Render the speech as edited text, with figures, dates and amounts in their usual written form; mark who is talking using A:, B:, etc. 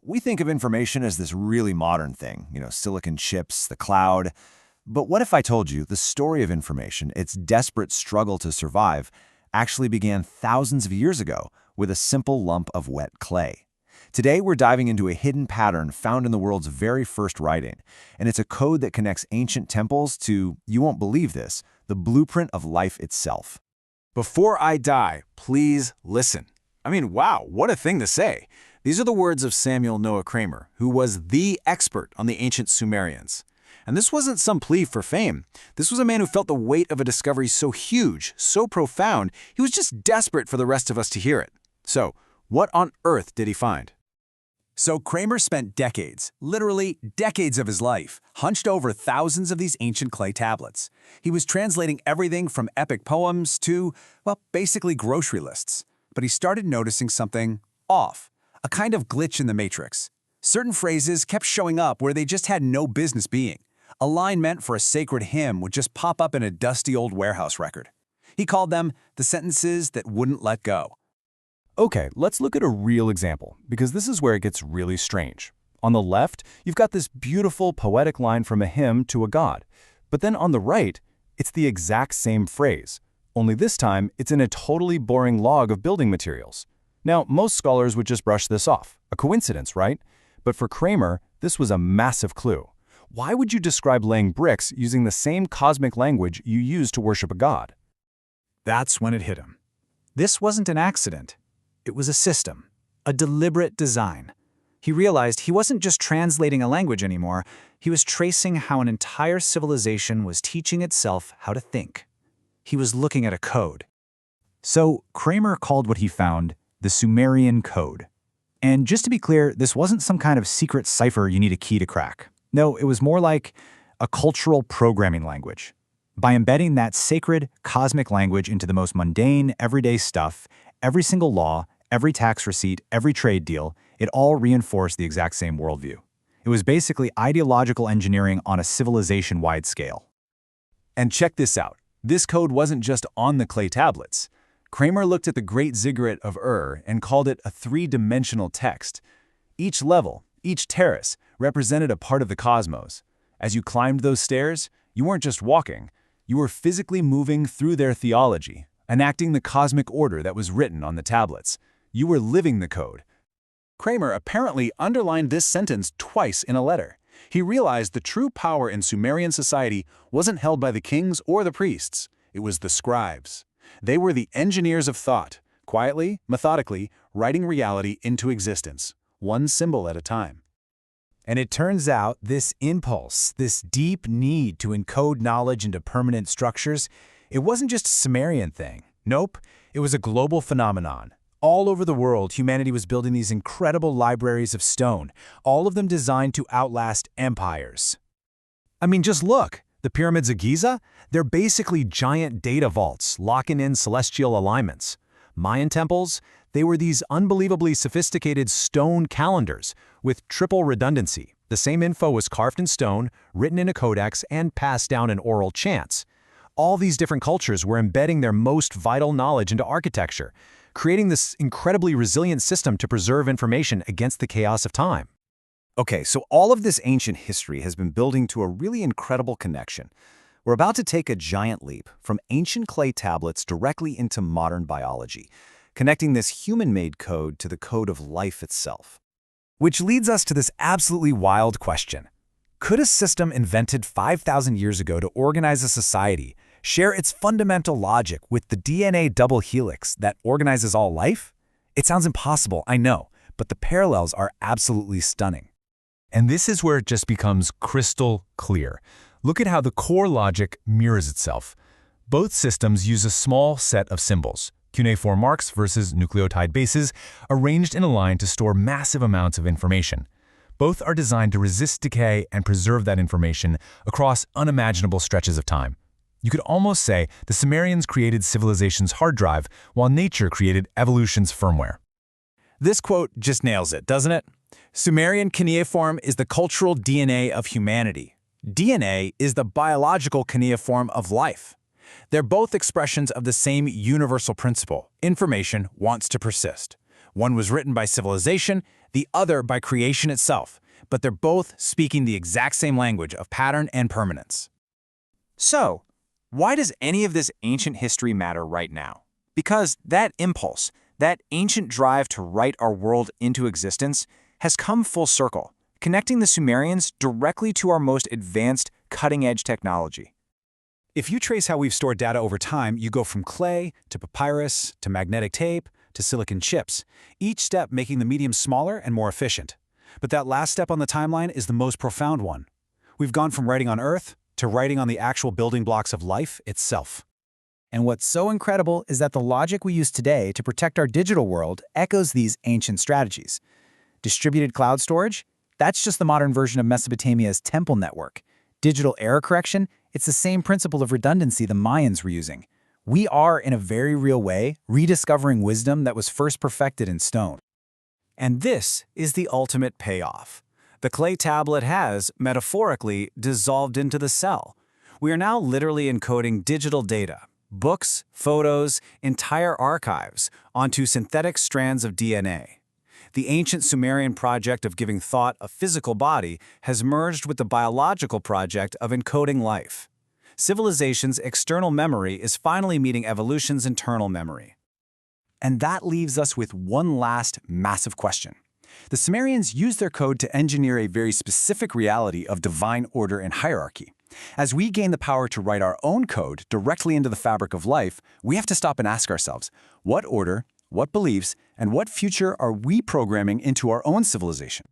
A: We think of information as this really modern thing, silicon chips, the cloud. But what if I told you the story of information, its desperate struggle to survive, actually began thousands of years ago with a simple lump of wet clay? Today, we're diving into a hidden pattern found in the world's very first writing, and it's a code that connects ancient temples to, you won't believe this, the blueprint of life itself.
B: Before I die, please listen. Wow, what a thing to say. These are the words of Samuel Noah Kramer, who was the expert on the ancient Sumerians. And this wasn't some plea for fame. This was a man who felt the weight of a discovery so huge, so profound, he was just desperate for the rest of us to hear it. So, what on earth did he find?
C: So Kramer spent decades, literally decades of his life, hunched over thousands of these ancient clay tablets. He was translating everything from epic poems to, basically grocery lists. But he started noticing something off, a kind of glitch in the matrix. Certain phrases kept showing up where they just had no business being. A line meant for a sacred hymn would just pop up in a dusty old warehouse record. He called them the sentences that wouldn't let go.
D: Okay, let's look at a real example, because this is where it gets really strange. On the left, you've got this beautiful poetic line from a hymn to a god. But then on the right, it's the exact same phrase. Only this time, it's in a totally boring log of building materials. Now, most scholars would just brush this off. A coincidence, right? But for Kramer, this was a massive clue. Why would you describe laying bricks using the same cosmic language you use to worship a god?
C: That's when it hit him. This wasn't an accident. It was a system, a deliberate design. He realized he wasn't just translating a language anymore, he was tracing how an entire civilization was teaching itself how to think. He was looking at a code. So Kramer called what he found the Sumerian Code. And just to be clear, this wasn't some kind of secret cipher you need a key to crack. No, it was more like a cultural programming language. By embedding that sacred, cosmic language into the most mundane, everyday stuff, every single law, every tax receipt, every trade deal, it all reinforced the exact same worldview. It was basically ideological engineering on a civilization-wide scale.
D: And check this out. This code wasn't just on the clay tablets. Kramer looked at the Great Ziggurat of Ur and called it a three-dimensional text. Each level, each terrace, represented a part of the cosmos. As you climbed those stairs, you weren't just walking. You were physically moving through their theology, enacting the cosmic order that was written on the tablets. You were living the code.
B: Kramer apparently underlined this sentence twice in a letter. He realized the true power in Sumerian society wasn't held by the kings or the priests. It was the scribes. They were the engineers of thought, quietly, methodically, writing reality into existence, one symbol at a time.
C: And it turns out this impulse, this deep need to encode knowledge into permanent structures, it wasn't just a Sumerian thing. Nope, it was a global phenomenon. All over the world, humanity was building these incredible libraries of stone, all of them designed to outlast empires. Just look. The pyramids of Giza? They're basically giant data vaults, locking in celestial alignments. Mayan temples? They were these unbelievably sophisticated stone calendars with triple redundancy. The same info was carved in stone, written in a codex, and passed down in oral chants. All these different cultures were embedding their most vital knowledge into architecture, creating this incredibly resilient system to preserve information against the chaos of time.
A: Okay, so all of this ancient history has been building to a really incredible connection. We're about to take a giant leap from ancient clay tablets directly into modern biology, connecting this human-made code to the code of life itself.
C: Which leads us to this absolutely wild question. Could a system invented 5,000 years ago to organize a society share its fundamental logic with the DNA double helix that organizes all life? It sounds impossible, I know, but the parallels are absolutely stunning.
D: And this is where it just becomes crystal clear. Look at how the core logic mirrors itself. Both systems use a small set of symbols, cuneiform marks versus nucleotide bases, arranged in a line to store massive amounts of information. Both are designed to resist decay and preserve that information across unimaginable stretches of time. You could almost say the Sumerians created civilization's hard drive, while nature created evolution's firmware.
C: This quote just nails it, doesn't it? Sumerian cuneiform is the cultural DNA of humanity. DNA is the biological cuneiform of life. They're both expressions of the same universal principle: information wants to persist. One was written by civilization, the other by creation itself, but they're both speaking the exact same language of pattern and permanence.
D: So, why does any of this ancient history matter right now? Because that impulse, that ancient drive to write our world into existence, has come full circle, connecting the Sumerians directly to our most advanced, cutting-edge technology.
C: If you trace how we've stored data over time, you go from clay to papyrus to magnetic tape to silicon chips, each step making the medium smaller and more efficient. But that last step on the timeline is the most profound one. We've gone from writing on Earth to writing on the actual building blocks of life itself. And what's so incredible is that the logic we use today to protect our digital world echoes these ancient strategies. Distributed cloud storage? That's just the modern version of Mesopotamia's temple network. Digital error correction? It's the same principle of redundancy the Mayans were using. We are, in a very real way, rediscovering wisdom that was first perfected in stone.
B: And this is the ultimate payoff. The clay tablet has, metaphorically, dissolved into the cell. We are now literally encoding digital data, books, photos, entire archives, onto synthetic strands of DNA. The ancient Sumerian project of giving thought a physical body has merged with the biological project of encoding life. Civilization's external memory is finally meeting evolution's internal memory.
C: And that leaves us with one last massive question. The Sumerians used their code to engineer a very specific reality of divine order and hierarchy. As we gain the power to write our own code directly into the fabric of life, we have to stop and ask ourselves, what order, what beliefs, and what future are we programming into our own civilization?